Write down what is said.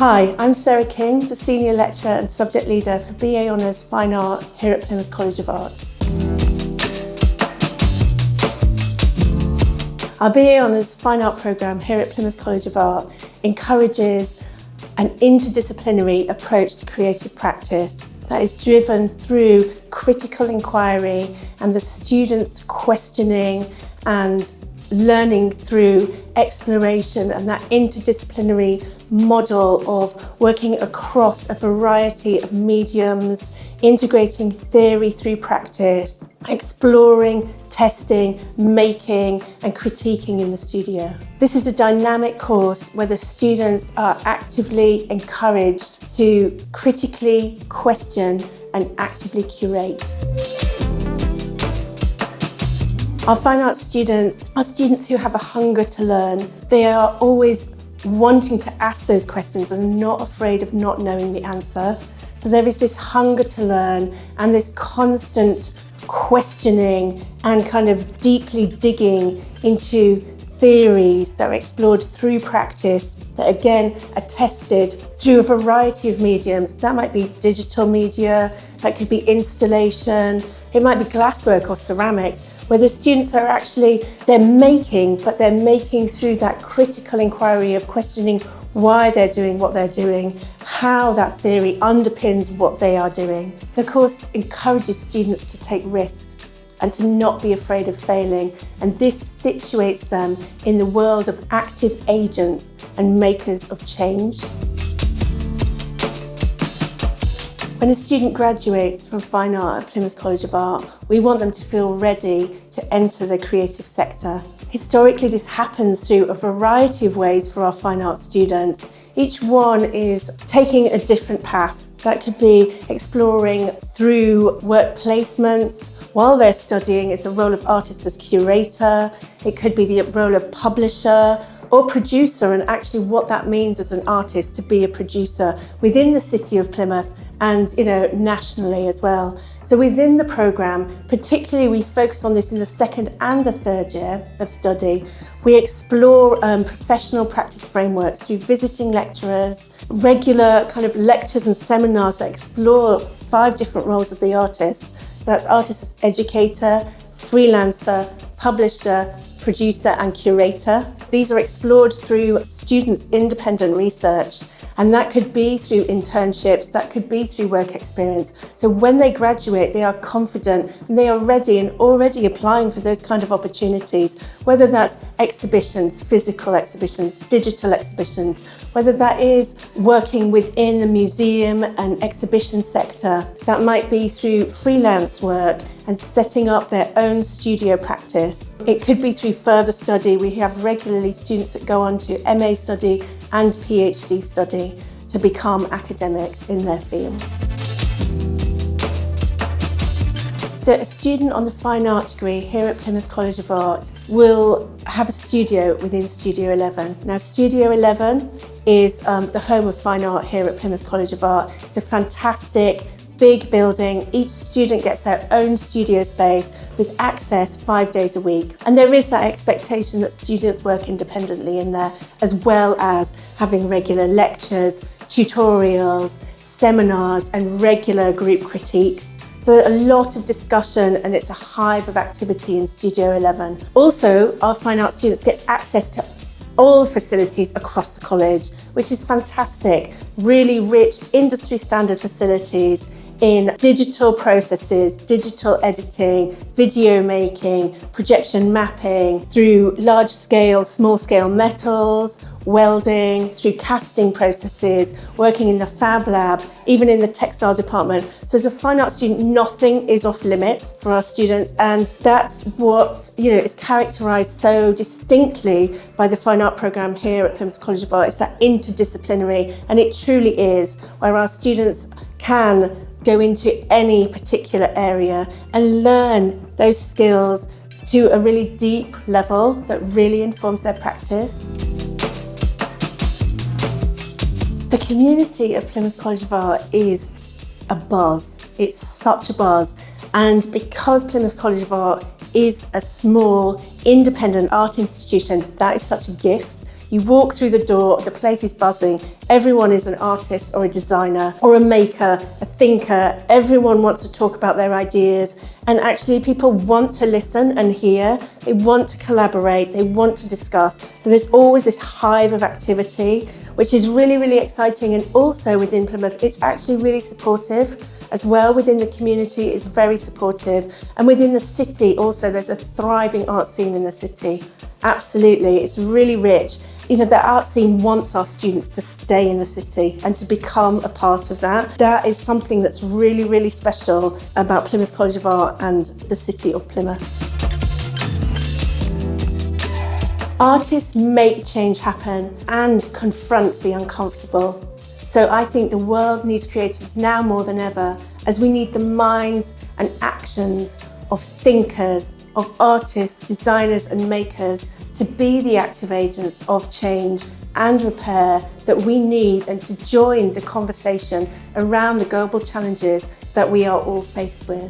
Hi, I'm Sarah King, the Senior Lecturer and Subject Leader for BA Honours Fine Art here at Plymouth College of Art. Our BA Honours Fine Art programme here at Plymouth College of Art encourages an interdisciplinary approach to creative practice that is driven through critical inquiry and the students questioning and learning through exploration, and that interdisciplinary model of working across a variety of mediums, integrating theory through practice, exploring, testing, making and critiquing in the studio. This is a dynamic course where the students are actively encouraged to critically question and actively curate. Our fine arts students are students who have a hunger to learn. They are always wanting to ask those questions and not afraid of not knowing the answer. So there is this hunger to learn and this constant questioning and kind of deeply digging into theories that are explored through practice, that again are tested through a variety of mediums. That might be digital media, that could be installation, it might be glasswork or ceramics, where the students are actually, they're making through that critical inquiry of questioning why they're doing what they're doing, how that theory underpins what they are doing. The course encourages students to take risks and to not be afraid of failing, and this situates them in the world of active agents and makers of change. When a student graduates from Fine Art at Plymouth College of Art, we want them to feel ready to enter the creative sector. Historically, this happens through a variety of ways for our fine art students. Each one is taking a different path. That could be exploring through work placements while they're studying. It's the role of artist as curator. It could be the role of publisher or producer, and actually what that means as an artist to be a producer within the city of Plymouth and nationally as well. So within the programme, particularly we focus on this in the second and the third year of study. We explore professional practice frameworks through visiting lecturers, regular kind of lectures and seminars that explore 5 different roles of the artist. That's artist as educator, freelancer, publisher, producer and curator. These are explored through students' independent research, and that could be through internships, that could be through work experience. So when they graduate, they are confident and they are ready and already applying for those kind of opportunities, whether that's exhibitions, physical exhibitions, digital exhibitions, whether that is working within the museum and exhibition sector. That might be through freelance work and setting up their own studio practice. It could be through further study. We have regularly students that go on to MA study and PhD study to become academics in their field. So a student on the Fine Art degree here at Plymouth College of Art will have a studio within Studio 11. Now Studio 11 is the home of Fine Art here at Plymouth College of Art. It's a fantastic big building. Each student gets their own studio space with access 5 days a week. And there is that expectation that students work independently in there, as well as having regular lectures, tutorials, seminars, and regular group critiques. So a lot of discussion, and it's a hive of activity in Studio 11. Also, our fine art students get access to all facilities across the college, which is fantastic. Really rich industry standard facilities in digital processes, digital editing, video making, projection mapping, through large scale, small scale metals, welding, through casting processes, working in the fab lab, even in the textile department. So as a fine art student, nothing is off limits for our students, and that's what is characterised so distinctly by the fine art programme here at Plymouth College of Art. It's that interdisciplinary, and it truly is, where our students can go into any particular area and learn those skills to a really deep level that really informs their practice. The community of Plymouth College of Art is a buzz. It's such a buzz. And because Plymouth College of Art is a small, independent art institution, that is such a gift You walk through the door, the place is buzzing. Everyone is an artist or a designer or a maker, a thinker. Everyone wants to talk about their ideas. And actually people want to listen and hear. They want to collaborate. They want to discuss. So there's always this hive of activity, which is really, really exciting. And also within Plymouth, it's actually really supportive as well. Within the community, it's very supportive. And within the city also, there's a thriving art scene in the city. Absolutely, it's really rich. You know, the art scene wants our students to stay in the city and to become a part of that. That is something that's really, really special about Plymouth College of Art and the city of Plymouth. Artists make change happen and confront the uncomfortable. So I think the world needs creatives now more than ever, as we need the minds and actions of thinkers, of artists, designers and makers to be the active agents of change and repair that we need, and to join the conversation around the global challenges that we are all faced with.